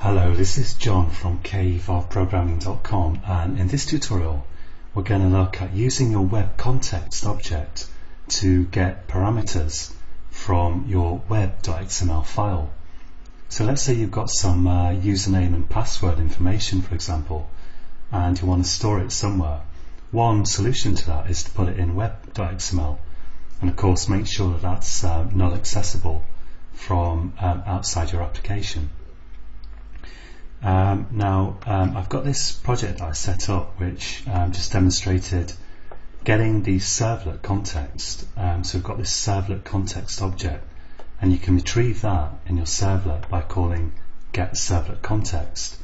Hello, this is John from kevolveprogramming.com, and in this tutorial we're going to look at using your web context object to get parameters from your web.xml file. So let's say you've got some username and password information, for example, and you want to store it somewhere. One solution to that is to put it in web.xml, and of course make sure that that's null accessible from outside your application. I've got this project that I set up which just demonstrated getting the servlet context. So we've got this servlet context object, and you can retrieve that in your servlet by calling get servlet context.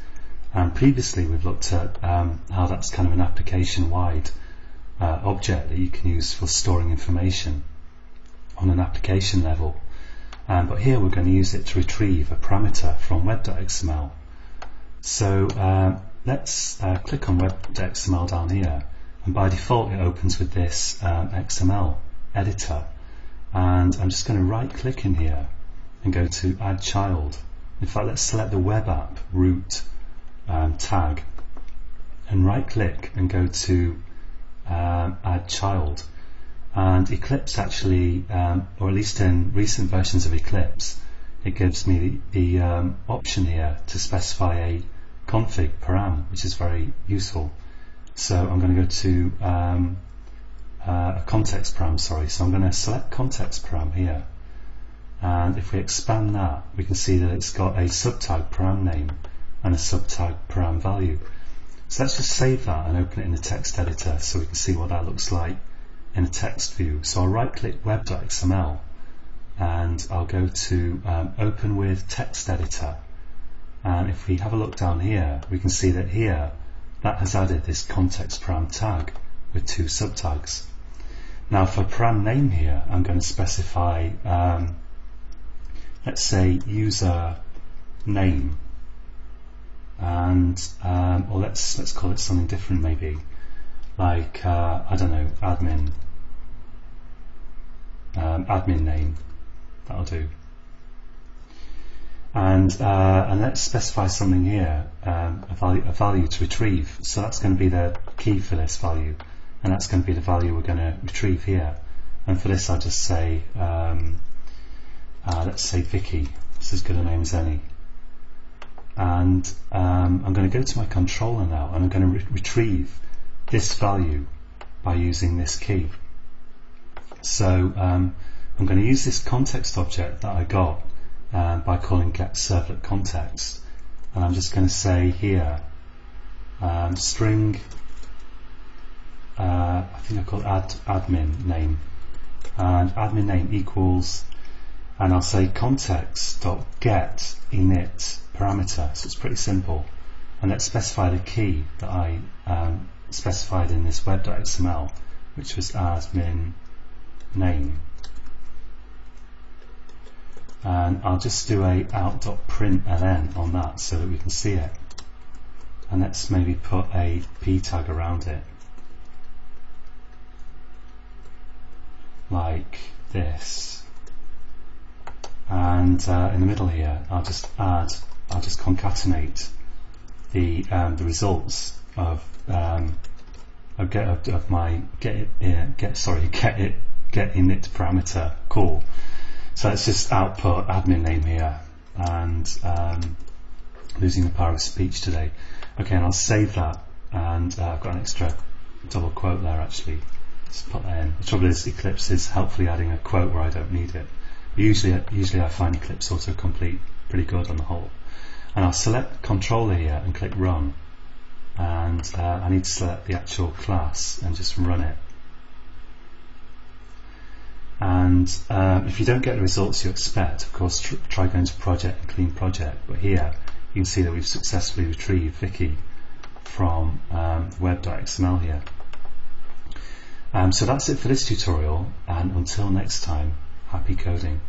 Previously we've looked at how that's kind of an application-wide object that you can use for storing information on an application level. But here we're going to use it to retrieve a parameter from web.xml. So let's click on web.xml down here, and by default it opens with this XML editor, and I'm just going to right click in here and go to add child. In fact, let's select the web app root tag and right click and go to add child. And Eclipse actually, or at least in recent versions of Eclipse, it gives me the option here to specify a config param, which is very useful. So I'm going to go to a context param, so I'm going to select context param here, and if we expand that we can see that it's got a subtag param name and a subtag param value. So let's just save that and open it in the text editor so we can see what that looks like in a text view. So I'll right click web.xml and I'll go to open with text editor, and if we have a look down here we can see that here that has added this context param tag with two subtags. Now for param name here I'm going to specify let's say user name, and or let's call it something different, maybe like I don't know, admin name. That'll do. And let's specify something here, a value to retrieve. So that's going to be the key for this value, and that's going to be the value we're going to retrieve here. And for this I'll just say let's say Vicky. It's as good a name as any. And I'm going to go to my controller now, and I'm going to retrieve this value by using this key. So I'm going to use this context object that I got by calling get servlet context, and I'm just going to say here string I think I call admin name, and admin name equals, and I'll say context.get init parameter. So it's pretty simple, and let's specify the key that I specified in this web.xml, which was admin name, and I'll just do a out.println on that so that we can see it, and let's maybe put a p tag around it like this, and in the middle here I'll just concatenate the results of my get init parameter call. So let's just output admin name here, and losing the power of speech today. Okay, and I'll save that, and I've got an extra double quote there actually. Let's put that in. The trouble is Eclipse is helpfully adding a quote where I don't need it. Usually I find Eclipse autocomplete pretty good on the whole. And I'll select controller here and click run, and I need to select the actual class and just run it. And if you don't get the results you expect, of course try going to project and clean project, but here you can see that we've successfully retrieved Vicky from web.xml here. So that's it for this tutorial, and until next time, happy coding.